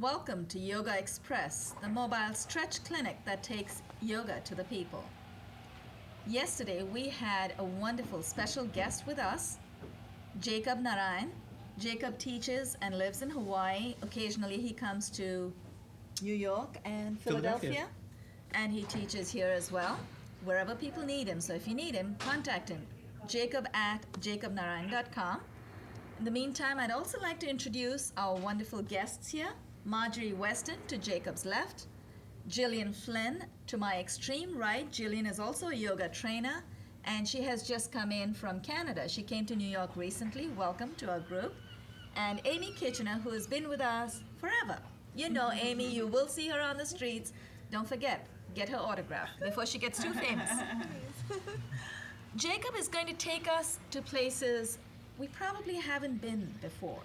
Welcome to Yogaxpress, the mobile stretch clinic that takes yoga to the people. Yesterday we had a wonderful special guest with us, Jacob Narayan. Jacob teaches and lives in Hawaii. Occasionally he comes to New York and Philadelphia. And he teaches here as well, wherever people need him. So if you need him, contact him, jacob@jacobnarayan.com. In the meantime, I'd also like to introduce our wonderful guests here. Margery Westin to Jacob's left, Jillian Flinn to my extreme right. Jillian is also a yoga trainer, and she has just come in from Canada. She came to New York recently. Welcome to our group. And Amy Kitchener, who has been with us forever. You know Amy, you will see her on the streets. Don't forget, get her autograph before she gets too famous. Jacob is going to take us to places we probably haven't been before.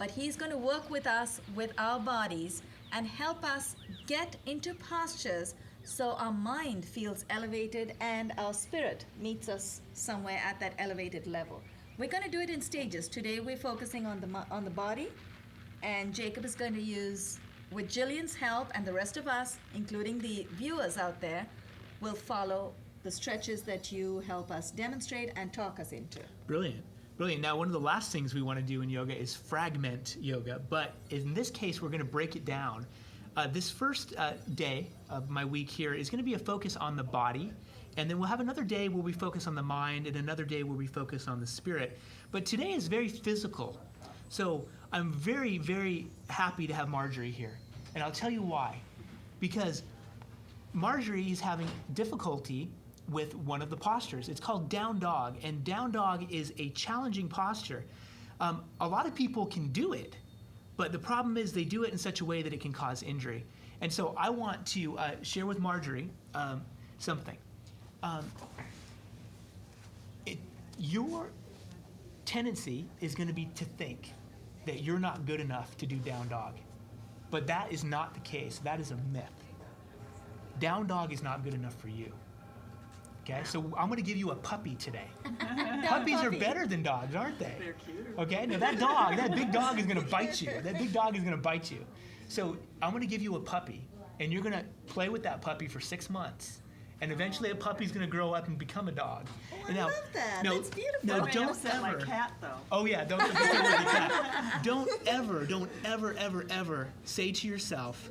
But he's going to work with us, with our bodies, and help us get into postures so our mind feels elevated and our spirit meets us somewhere at that elevated level. We're going to do it in stages. Today we're focusing on the body, and Jacob is going to use, with Jillian's help and the rest of us, including the viewers out there, will follow the stretches that you help us demonstrate and talk us into. Brilliant. Brilliant. Now, one of the last things we want to do in yoga is fragment yoga, but in this case, we're going to break it down. This first day of my week here is going to be a focus on the body, and then we'll have another day where we focus on the mind and another day where we focus on the spirit. But today is very physical. So I'm very, very happy to have Margery here, and I'll tell you why. Because Margery is having difficulty with one of the postures. It's called down dog, and down dog is a challenging posture. A lot of people can do it, but the problem is they do it in such a way that it can cause injury. And so I want to share with Margery something. Your tendency is going to be to think that you're not good enough to do down dog, but that is not the case. That is a myth. Down dog is not good enough for you. Okay, so I'm going to give you a puppy today. Puppies are better than dogs, aren't they? They're cuter. Okay, now that big dog is going to bite you. That big dog is going to bite you. So I'm going to give you a puppy, and you're going to play with that puppy for 6 months. And eventually that puppy's going to grow up and become a dog. Oh, And I love that. That's beautiful. No, Very don't innocent ever. like cat, though. Oh yeah, don't ever say to yourself,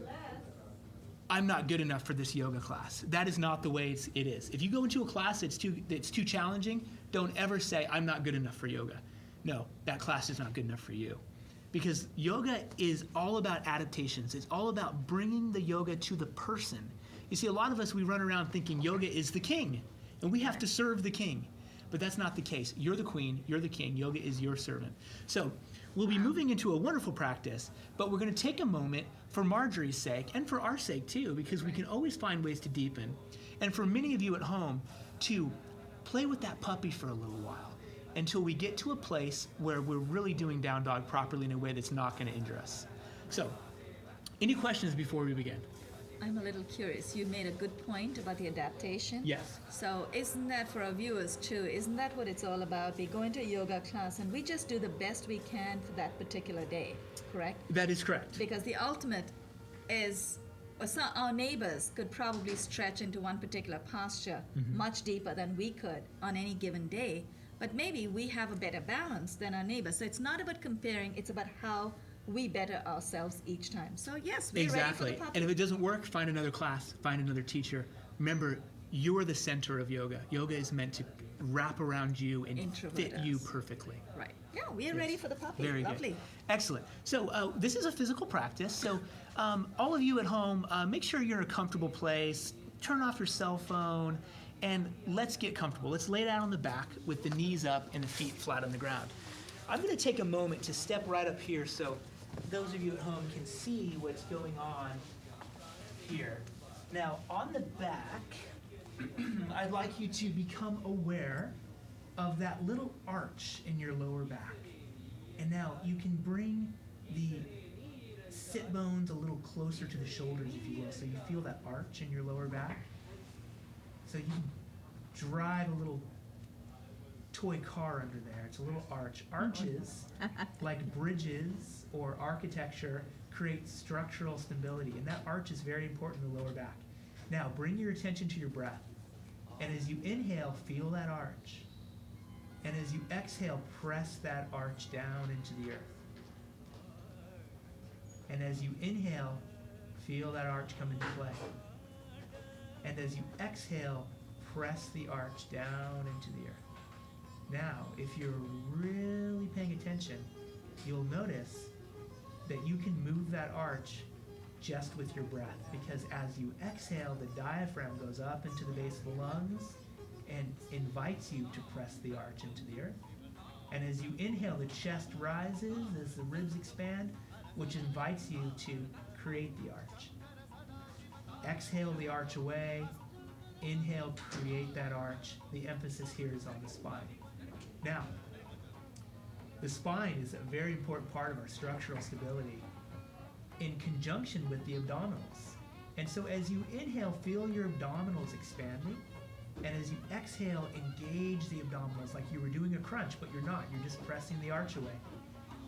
I'm not good enough for this yoga class. That is not the way it is. If you go into a class that's too challenging, don't ever say, I'm not good enough for yoga. No, that class is not good enough for you. Because yoga is all about adaptations. It's all about bringing the yoga to the person. You see, a lot of us, we run around thinking yoga is the king, and we have to serve the king. But that's not the case. You're the queen, you're the king, yoga is your servant. So we'll be moving into a wonderful practice, but we're going to take a moment for Margery's sake, and for our sake too, because we can always find ways to deepen. And for many of you at home, to play with that puppy for a little while, until we get to a place where we're really doing down dog properly in a way that's not going to injure us. So, any questions before we begin? I'm a little curious. You made a good point about the adaptation. Yes. So isn't that for our viewers too? Isn't that what it's all about? We go into a yoga class and we just do the best we can for that particular day, correct? That is correct. Because the ultimate is, our neighbors could probably stretch into one particular posture much deeper than we could on any given day. But maybe we have a better balance than our neighbors. So it's not about comparing, it's about how we better ourselves each time. So yes, we're ready for the puppy. And if it doesn't work, find another class, find another teacher. Remember, you are the center of yoga. Yoga is meant to wrap around you and fit you perfectly. Right. Yeah, we are ready for the puppy. Very Lovely. good. Excellent. So this is a physical practice. So all of you at home, make sure you're in a comfortable place. Turn off your cell phone, and let's get comfortable. Let's lay down on the back with the knees up and the feet flat on the ground. I'm going to take a moment to step right up here so those of you at home can see what's going on here. Now, on the back, I'd like you to become aware of that little arch in your lower back. And now you can bring the sit bones a little closer to the shoulders, if you will, so you feel that arch in your lower back. So you can drive a little toy car under there. It's a little arch. Arches, like bridges or architecture, create structural stability, and that arch is very important in the lower back. Now, bring your attention to your breath. And as you inhale, feel that arch. And as you exhale, press that arch down into the earth. And as you inhale, feel that arch come into play. And as you exhale, press the arch down into the earth. Now, if you're really paying attention, you'll notice that you can move that arch just with your breath, because as you exhale, the diaphragm goes up into the base of the lungs and invites you to press the arch into the earth. And as you inhale, the chest rises as the ribs expand, which invites you to create the arch. Exhale the arch away. Inhale, create that arch. The emphasis here is on the spine. Now, the spine is a very important part of our structural stability in conjunction with the abdominals. And so as you inhale, feel your abdominals expanding. And as you exhale, engage the abdominals like you were doing a crunch, but you're not. You're just pressing the arch away.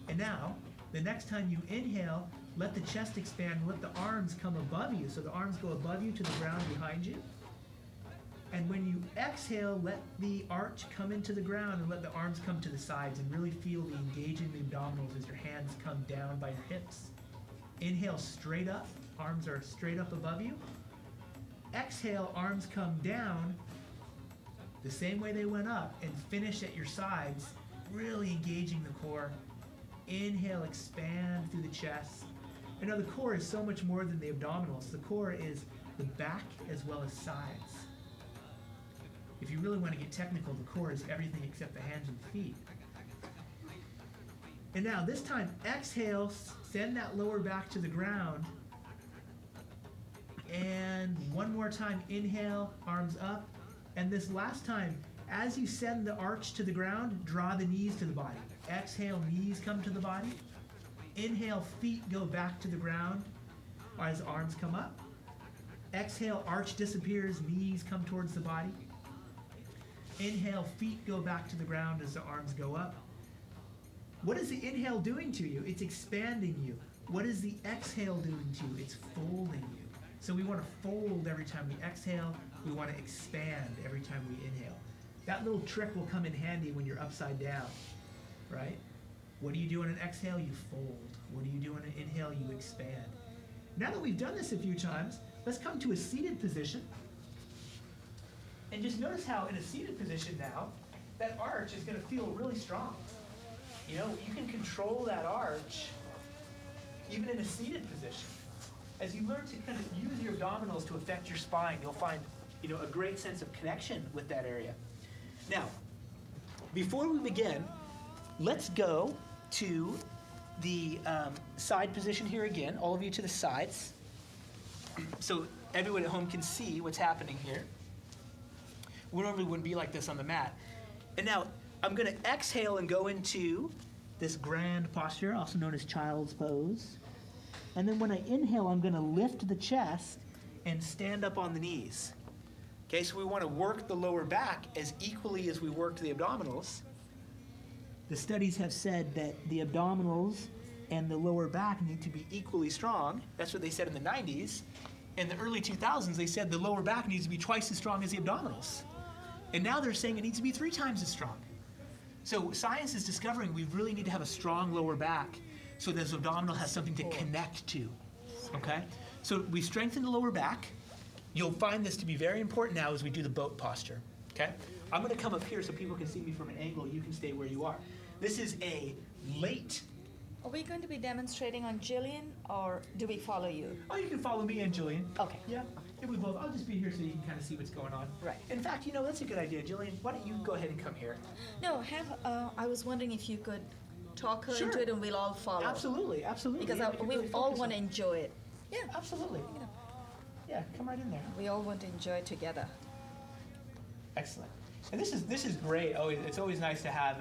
And now, the next time you inhale, let the chest expand, let the arms come above you. So the arms go above you to the ground behind you. And when you exhale, let the arch come into the ground and let the arms come to the sides, and really feel the engaging of the abdominals as your hands come down by your hips. Inhale straight up, arms are straight up above you. Exhale, arms come down the same way they went up, and finish at your sides, really engaging the core. Inhale, expand through the chest. And now the core is so much more than the abdominals. The core is the back as well as sides. If you really want to get technical, the core is everything except the hands and feet. And now this time, exhale, send that lower back to the ground. And one more time, inhale, arms up. And this last time, as you send the arch to the ground, draw the knees to the body. Exhale, knees come to the body. Inhale, feet go back to the ground as arms come up. Exhale, arch disappears, knees come towards the body. Inhale, feet go back to the ground as the arms go up. What is the inhale doing to you? It's expanding you. What is the exhale doing to you? It's folding you. So we want to fold every time we exhale. We want to expand every time we inhale. That little trick will come in handy when you're upside down, right? What do you do on an exhale? You fold. What do you do on an inhale? You expand. Now that we've done this a few times, let's come to a seated position. And just notice how in a seated position now, that arch is going to feel really strong. You know, you can control that arch even in a seated position. As you learn to kind of use your abdominals to affect your spine, you'll find, you know, a great sense of connection with that area. Now, before we begin, let's go to the side position here again, all of you to the sides, so everyone at home can see what's happening here. We normally wouldn't be like this on the mat. And now, I'm going to exhale and go into this grand posture, also known as child's pose. And then when I inhale, I'm going to lift the chest and stand up on the knees. Okay, so we want to work the lower back as equally as we work the abdominals. The studies have said that the abdominals and the lower back need to be equally strong. That's what they said in the 90s. In the early 2000s, they said the lower back needs to be twice as strong as the abdominals. And now they're saying it needs to be 3 times as strong. So science is discovering we really need to have a strong lower back so this abdominal has something to connect to, okay? So we strengthen the lower back. You'll find this to be very important now as we do the boat posture, okay? I'm gonna come up here so people can see me from an angle. You can stay where you are. This is a late. Are we going to be demonstrating on Jillian, or do we follow you? Oh, you can follow me and Jillian. Okay. Yeah, we both. I'll just be here so you can kind of see what's going on. Right. In fact, you know, that's a good idea. Jillian, why don't you go ahead and come here? No, I was wondering if you could talk her Sure. into it and we'll all follow. Absolutely, absolutely. Because Yeah, we can we really all focus want to on- enjoy it. Yeah, Absolutely. you know, Yeah, come right in there. we all want to enjoy it together. Excellent. And this is great. It's always nice to have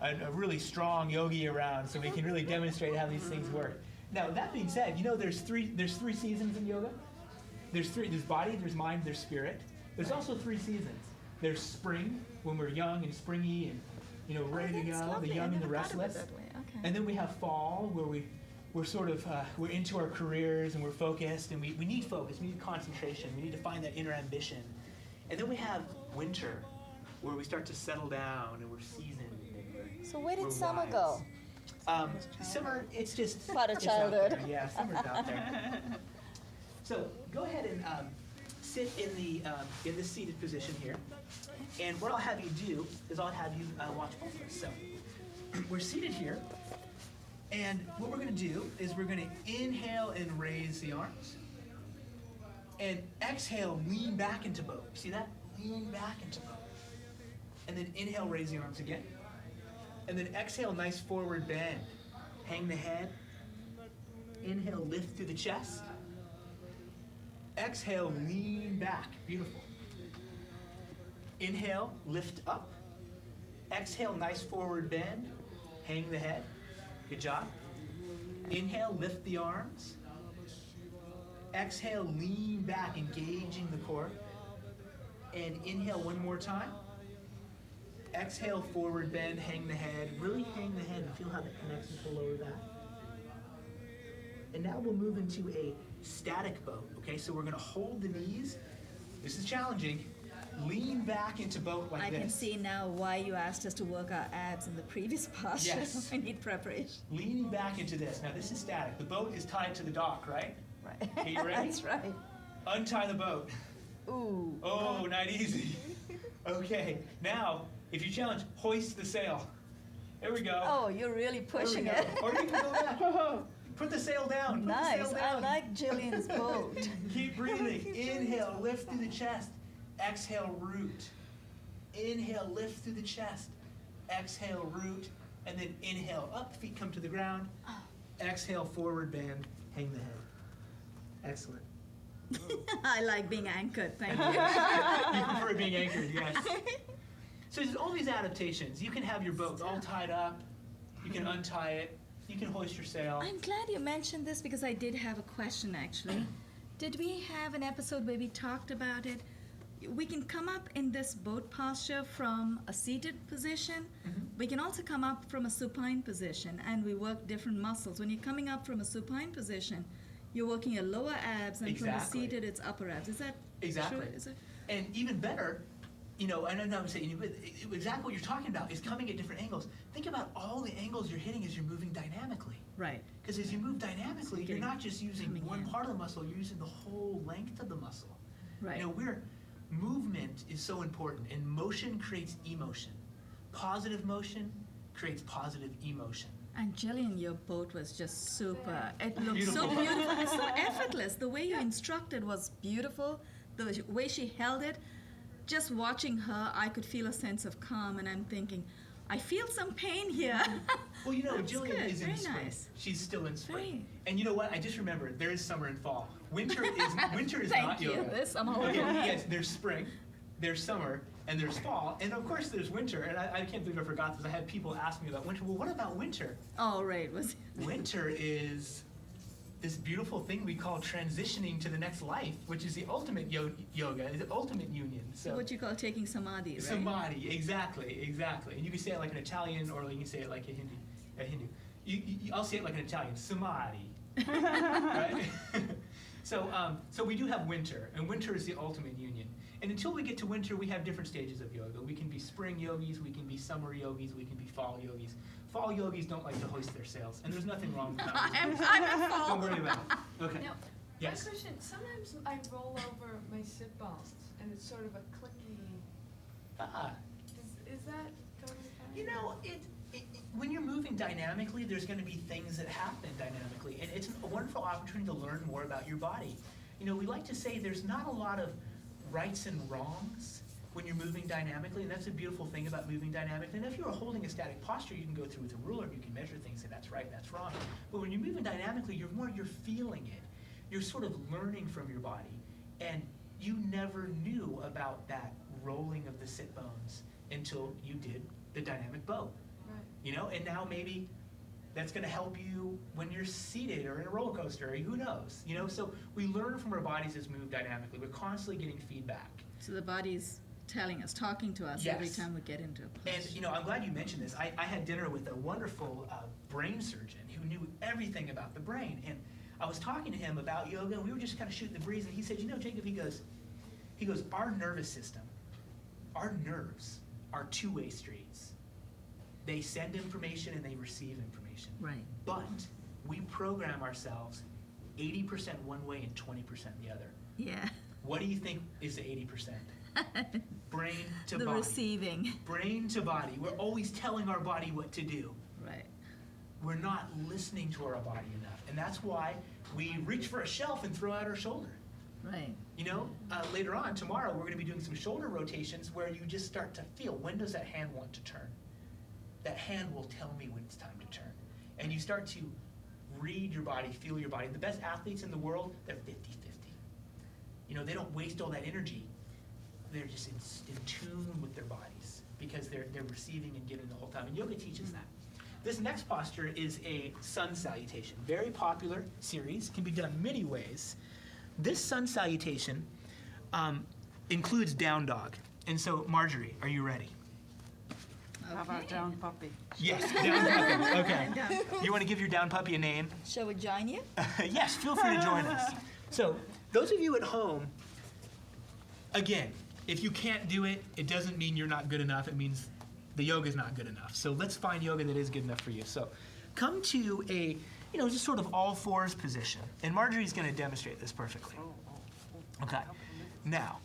a really strong yogi around so we can really demonstrate how these things work. Now, that being said, you know there's three seasons in yoga. There's body, there's mind, there's spirit. There's also 3 seasons. There's spring, when we're young and springy and, you know, ready to That's go, lovely. the young I and the never thought of it restless. that way. Okay. And then we have fall, where we we're sort of, we're into our careers and we're focused, and we need focus, we need concentration, we need to find that inner ambition. And then we have winter, where we start to settle down and we're seasoned. And So where we're did summer wise. go? Summer, it's just Part of it's out childhood. there. Yeah, summer's out there. So go ahead and sit in this seated position here. And what I'll have you do is I'll have you watch both of us. So we're seated here. And what we're going to do is we're going to inhale and raise the arms. And exhale, lean back into boat. See that? Lean back into boat. And then inhale, raise the arms again. And then exhale, nice forward bend. Hang the head. Inhale, lift through the chest. Exhale, lean back. Beautiful. Inhale, lift up. Exhale, nice forward bend. Hang the head. Good job. Inhale, lift the arms. Exhale, lean back, engaging the core. And inhale one more time. Exhale, forward bend, hang the head. Really hang the head and feel how that connects with the lower back. And now we'll move into a static boat, okay? So we're gonna hold the knees. This is challenging. Lean back into boat like I this. can see now why you asked us to work our abs in the previous posture. Yes. We need preparation. Leaning back into this. Now this is static. The boat is tied to the dock, right? Right. Okay, you ready? That's right. Untie the boat. Ooh. Oh, not easy. Okay, now, if you challenge, hoist the sail. There we go. Oh, you're really There we pushing go. it. Or you can go back. Put the sail down. Put the Nice. sail I down. like Jillian's boat. Keep breathing. Inhale, lift through the chest. Exhale, root. Inhale, lift through the chest. Exhale, root. And then inhale, up, feet come to the ground. Exhale, forward bend, hang the head. Excellent. I like being anchored. Thank you. You prefer being anchored, yes. So there's all these adaptations. You can have your boat all tied up. You can untie it. You can hoist your sail. I'm glad you mentioned this because I did have a question actually. Did we have an episode where we talked about it? We can come up in this boat posture from a seated position. Mhm. We can also come up from a supine position, and we work different muscles. When you're coming up from a supine position, you're working your lower abs, and from a Exactly. seated, it's upper abs. Is that Exactly. true? Is it? And even better, I know I'm saying, but exactly what you're talking about is coming at different angles. Think about all the angles you're hitting as you're moving dynamically. Right. Because as you move dynamically, you're Getting- not just using coming one in. part of the muscle, you're using the whole length of the muscle. Right. Movement is so important, and motion creates emotion. Positive motion creates positive emotion. And Jillian, your boat was just super. It looked Beautiful. so beautiful and so effortless. The way you instructed was beautiful. The way she held it, just watching her, I could feel a sense of calm, and I'm thinking, I feel some pain here. Well, That's Jillian good. is in Very spring. nice. She's still in spring. Very. And you know what? I just remembered there is summer and fall. Winter is Thank not you. yoga. This I'm all Okay, over. yes, there's spring, there's summer, and there's fall, and of course there's winter. And I can't believe I forgot this. I had people ask me about winter. Well, what about winter? Oh, right. Was Winter is this beautiful thing we call transitioning to the next life, which is the ultimate yoga, the ultimate union. So what you call taking samadhi, right? samadhi, exactly. And you can say it like an Italian, or you can say it like a Hindu. I'll say it like an Italian, samadhi. Right? So we do have winter, and winter is the ultimate union. And until we get to winter, we have different stages of yoga. We can be spring yogis, we can be summer yogis, we can be fall yogis. Fall yogis don't like to hoist their sails, and there's nothing wrong with that. I'm a fall. Don't worry about it. Okay. Now, Yes. my question, sometimes I roll over my sit bones and it's sort of a clicky, is that totally fine? When you're moving dynamically, there's going to be things that happen dynamically, and it's a wonderful opportunity to learn more about your body. We like to say there's not a lot of rights and wrongs when you're moving dynamically, and that's a beautiful thing about moving dynamically. And if you're holding a static posture, you can go through with a ruler, you can measure things, say that's right, that's wrong. But when you're moving dynamically, you're feeling it. You're sort of learning from your body, and you never knew about that rolling of the sit bones until you did the dynamic boat. Right. And now maybe that's going to help you when you're seated or in a roller coaster, or who knows, So we learn from our bodies as we move dynamically. We're constantly getting feedback. So the body's telling us, talking to us every Yes. time we get into a And, posture. I'm glad you mentioned this. I had dinner with a wonderful brain surgeon who knew everything about the brain. And I was talking to him about yoga, and we were just kind of shooting the breeze. And he said, Jacob, he goes, our nervous system, our nerves are two-way streets. They send information and they receive information. Right. But we program ourselves 80% one way and 20% the other. Yeah. What do you think is the 80%? Brain to The body. receiving. Brain to body. We're always telling our body what to do. Right. We're not listening to our body enough. And that's why we reach for a shelf and throw out our shoulder. Right. Later on, tomorrow, we're going to be doing some shoulder rotations where you just start to feel, when does that hand want to turn? That hand will tell me when it's time to turn. And you start to read your body, feel your body. The best athletes in the world, they're 50-50. They don't waste all that energy. They're just in tune with their bodies because they're receiving and giving the whole time. And yoga teaches that. This next posture is a sun salutation. Very popular series, can be done many ways. This sun salutation includes down dog. And so, Margery, are you ready? How about down puppy? Yes, down puppy. Okay. You want to give your down puppy a name? Shall we join you? Yes, feel free to join us. So, those of you at home, again, if you can't do it, it doesn't mean you're not good enough. It means the yoga's not good enough. So let's find yoga that is good enough for you. So come to a, just sort of all fours position. And Margery's going to demonstrate this perfectly. Okay. Now,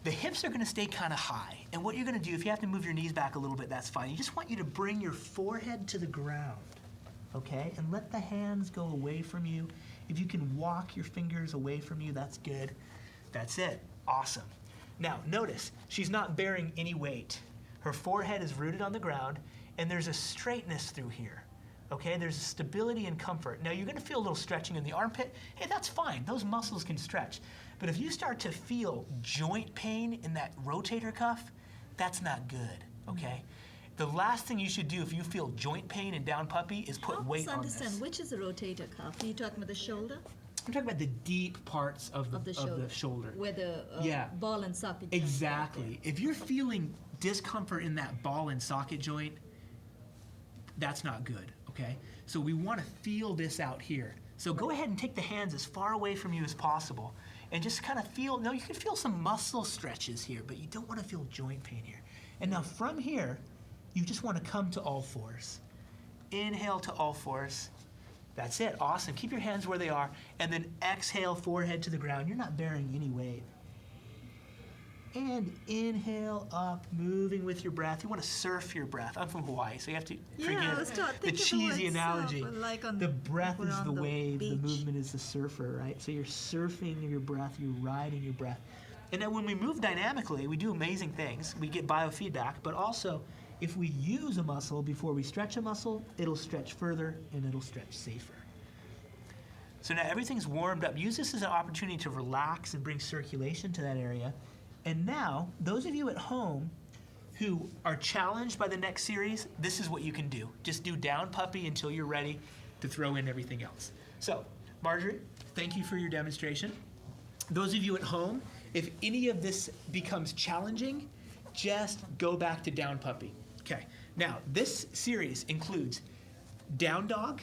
the hips are going to stay kind of high. And what you're going to do, if you have to move your knees back a little bit, that's fine. You just want you to bring your forehead to the ground. Okay? And let the hands go away from you. If you can walk your fingers away from you, that's good. That's it. Awesome. Now, notice, she's not bearing any weight. Her forehead is rooted on the ground, and there's a straightness through here. Okay? There's stability and comfort. Now, you're going to feel a little stretching in the armpit. Hey, that's fine. Those muscles can stretch. But if you start to feel joint pain in that rotator cuff, that's not good. Okay? The last thing you should do if you feel joint pain in down puppy is put weight on this. Understand which is the rotator cuff? Are you talking about the shoulder? I'm talking about the deep parts of the shoulder. Where the Yeah. ball and socket joint Exactly. If you're feeling discomfort in that ball and socket joint, that's not good, okay? So we want to feel this out here. So go ahead and take the hands as far away from you as possible and just kind of feel, you can feel some muscle stretches here, but you don't want to feel joint pain here. And now from here, you just want to come to all fours. Inhale to all fours. That's it. Awesome. Keep your hands where they are. And then exhale, forehead to the ground. You're not bearing any weight. And inhale up, moving with your breath. You want to surf your breath. I'm from Hawaii, so you have to forgive the cheesy analogy. The breath is the wave, the movement is the surfer, right? So you're surfing your breath, you're riding your breath. And then when we move dynamically, we do amazing things. We get biofeedback, but also if we use a muscle before we stretch a muscle, it'll stretch further and it'll stretch safer. So now everything's warmed up. Use this as an opportunity to relax and bring circulation to that area. And now, those of you at home who are challenged by the next series, this is what you can do. Just do down puppy until you're ready to throw in everything else. So, Margery, thank you for your demonstration. Those of you at home, if any of this becomes challenging, just go back to down puppy. Okay, now this series includes down dog,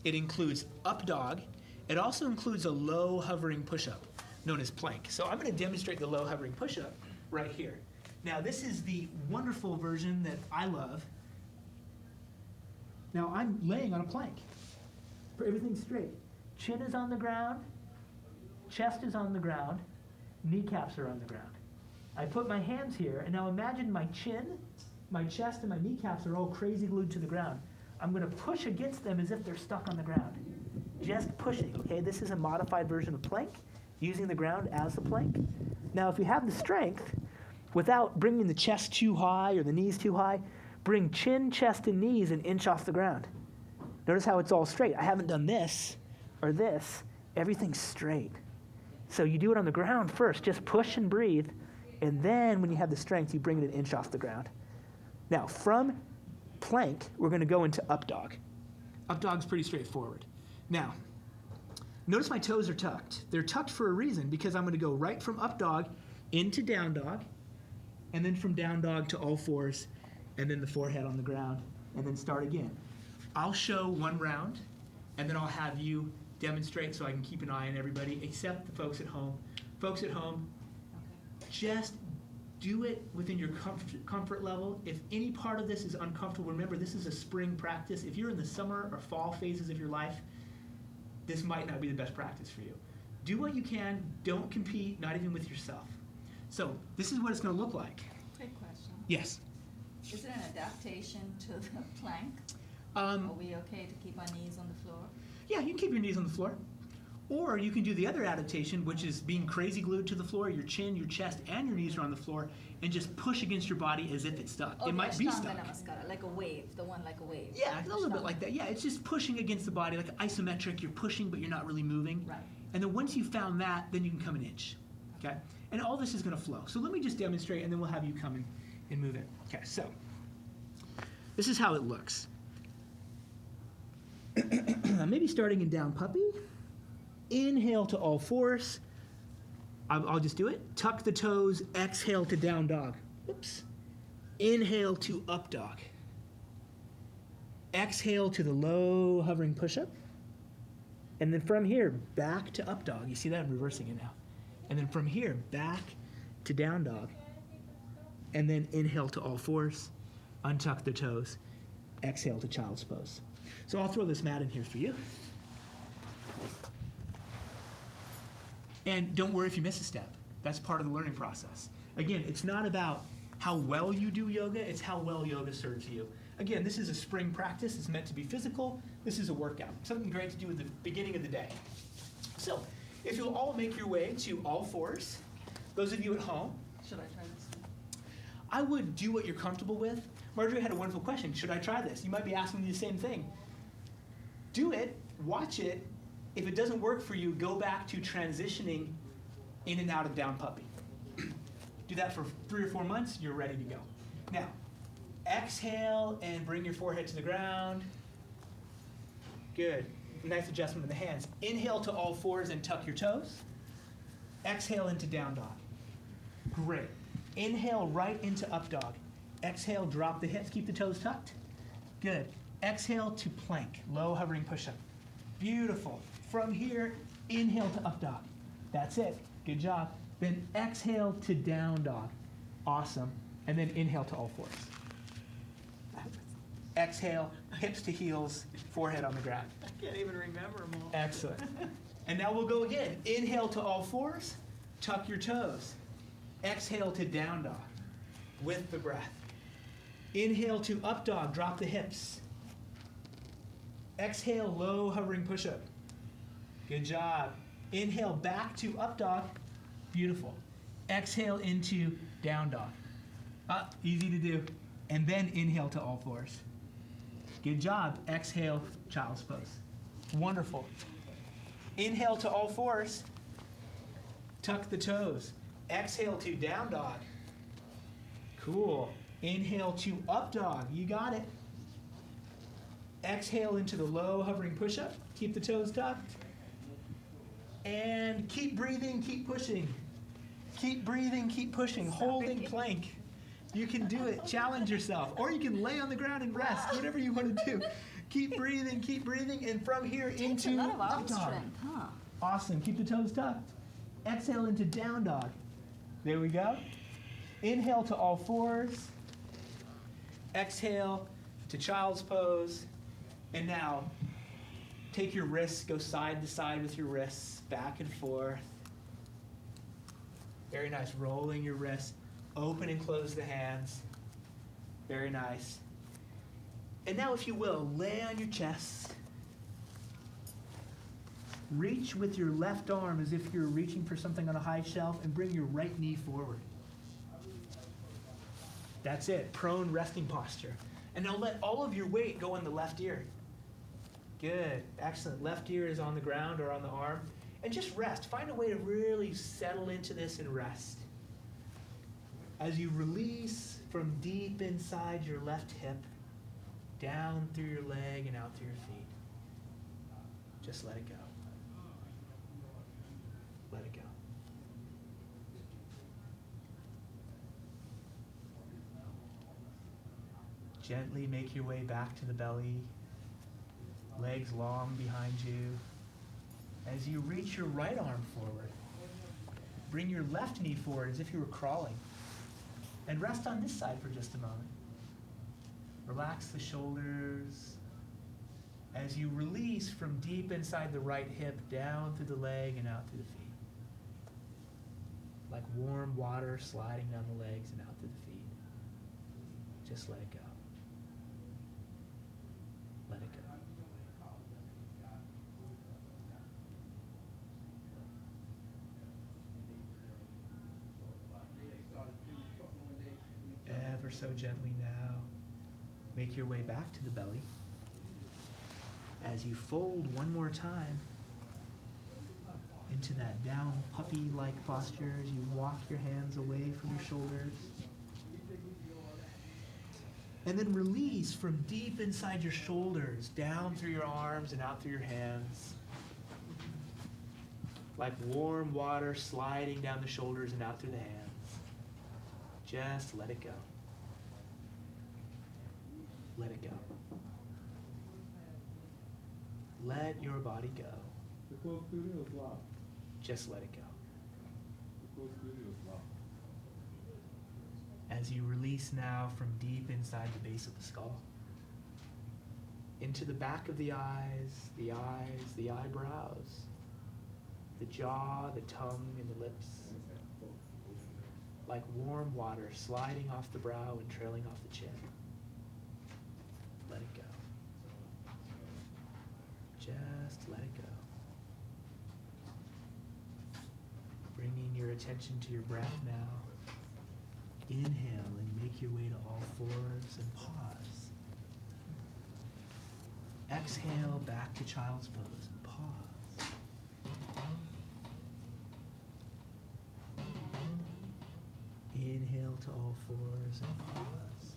it includes up dog, it also includes a low hovering push-up known as plank. So I'm going to demonstrate the low hovering push-up right here. Now this is the wonderful version that I love. Now I'm laying on a plank. For everything straight. Chin is on the ground, chest is on the ground, kneecaps are on the ground. I put my hands here, and now imagine my chin, my chest, and my kneecaps are all crazy glued to the ground. I'm going to push against them as if they're stuck on the ground. Just pushing, okay? This is a modified version of plank, using the ground as the plank. Now, if you have the strength, without bringing the chest too high or the knees too high, bring chin, chest, and knees an inch off the ground. Notice how it's all straight. I haven't done this or this. Everything's straight. So you do it on the ground first. Just push and breathe. And then when you have the strength, you bring it an inch off the ground. Now, from plank, we're going to go into up dog. Up dog's pretty straightforward. Now, notice my toes are tucked. They're tucked for a reason because I'm going to go right from up dog into down dog, and then from down dog to all fours, and then the forehead on the ground, and then start again. I'll show one round, and then I'll have you demonstrate so I can keep an eye on everybody, except the folks at home. Folks at home, just do it within your comfort level. If any part of this is uncomfortable, remember this is a spring practice. If you're in the summer or fall phases of your life, this might not be the best practice for you. Do what you can. Don't compete, not even with yourself. So this is what it's going to look like. Quick question. Yes. Is it an adaptation to the plank? Are we okay to keep our knees on the floor? Yeah, you can keep your knees on the floor. Or you can do the other adaptation, which is being crazy glued to the floor. Your chin, your chest, and your knees are on the floor, and just push against your body as if it's stuck. Oh, it might be stuck. Namaskara, like a wave, the one like a wave. Yeah, a little bit like that. Yeah, it's just pushing against the body, like isometric. You're pushing, but you're not really moving. Right. And then once you found that, then you can come an inch. Okay? And all this is going to flow. So let me just demonstrate, and then we'll have you come in and move it. Okay, so this is how it looks. Maybe starting in down puppy. Inhale to all fours. I'll just do it. Tuck the toes. Exhale to down dog. Oops. Inhale to up dog. Exhale to the low hovering push-up. And then from here, back to up dog. You see that? I'm reversing it now. And then from here, back to down dog. And then inhale to all fours. Untuck the toes. Exhale to child's pose. So I'll throw this mat in here for you. And don't worry if you miss a step. That's part of the learning process. Again, it's not about how well you do yoga, it's how well yoga serves you. Again, this is a spring practice. It's meant to be physical. This is a workout. Something great to do at the beginning of the day. So, if you'll all make your way to all fours, those of you at home, Should I try this? I would do what you're comfortable with. Margery had a wonderful question. Should I try this? You might be asking me the same thing. Do it, watch it. If it doesn't work for you, go back to transitioning in and out of down puppy. Do that for 3 or 4 months, you're ready to go. Now, exhale and bring your forehead to the ground. Good. Nice adjustment in the hands. Inhale to all fours and tuck your toes. Exhale into down dog. Great. Inhale right into up dog. Exhale, drop the hips, keep the toes tucked. Good. Exhale to plank, low hovering push-up. Beautiful. From here, inhale to up dog. That's it. Good job. Then exhale to down dog. Awesome. And then inhale to all fours. Exhale, hips to heels, forehead on the ground. I can't even remember them all. Excellent. And now we'll go again. Inhale to all fours, tuck your toes. Exhale to down dog with the breath. Inhale to up dog, drop the hips. Exhale, low hovering push-up. Good job. Inhale back to up dog. Beautiful. Exhale into down dog. Easy to do. And then inhale to all fours. Good job. Exhale, child's pose. Wonderful. Inhale to all fours. Tuck the toes. Exhale to down dog. Cool. Inhale to up dog. You got it. Exhale into the low hovering push-up. Keep the toes tucked. And keep breathing, keep pushing. Keep breathing, keep pushing. Holding plank. You can do it. Challenge yourself. Or you can lay on the ground and rest. Whatever you want to do. Keep breathing, and from here Takes into a lot of up arm dog. strength, huh? Awesome. Keep the toes tucked. Exhale into down dog. There we go. Inhale to all fours. Exhale to child's pose. And now, take your wrists, go side to side with your wrists, back and forth. Very nice. Rolling your wrists. Open and close the hands. Very nice. And now, if you will, lay on your chest. Reach with your left arm as if you're reaching for something on a high shelf and bring your right knee forward. That's it. Prone resting posture. And now let all of your weight go on the left ear. Good. Excellent. Left ear is on the ground or on the arm. And just rest. Find a way to really settle into this and rest. As you release from deep inside your left hip, down through your leg and out through your feet. Just let it go. Let it go. Gently make your way back to the belly, legs long behind you. As you reach your right arm forward, bring your left knee forward as if you were crawling, and rest on this side for just a moment. Relax the shoulders as you release from deep inside the right hip down through the leg and out through the feet. Like warm water sliding down the legs and out through the feet. Just let it go. Let it go. Ever so gently now, make your way back to the belly. As you fold one more time into that down puppy-like posture, as you walk your hands away from your shoulders. And then release from deep inside your shoulders, down through your arms and out through your hands. Like warm water sliding down the shoulders and out through the hands. Just let it go. Let it go. Let your body go. Just let it go. As you release now from deep inside the base of the skull, into the back of the eyes, the eyebrows, the jaw, the tongue, and the lips, like warm water sliding off the brow and trailing off the chin. Let it go. Just let it go. Bringing your attention to your breath now. Inhale and make your way to all fours and pause. Exhale back to child's pose and pause. Inhale to all fours and pause.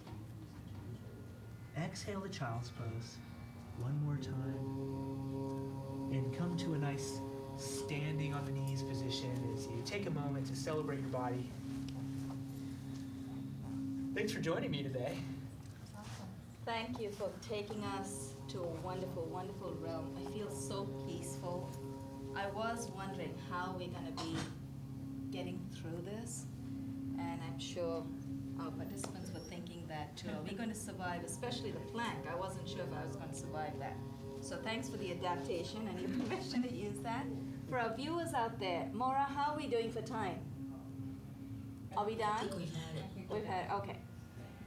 Exhale to child's pose one more time. And come to a nice standing on the knees position as you take a moment to celebrate your body. Thanks for joining me today. Awesome. Thank you for taking us to a wonderful, wonderful realm. I feel so peaceful. I was wondering how we're going to be getting through this, and I'm sure our participants were thinking that too. Are we going to survive, especially the plank? I wasn't sure if I was going to survive that. So thanks for the adaptation and your permission to use that. For our viewers out there, Maura, how are we doing for time? Are we done? I think we've had it. We've had, okay.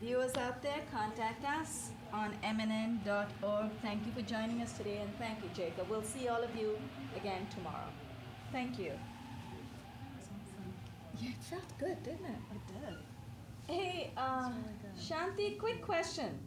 Viewers out there, contact us on mnn.org. Thank you for joining us today, and thank you, Jacob. We'll see all of you again tomorrow. Thank you. Yeah, it felt good, didn't it? It did. Hey, Shanti, quick question.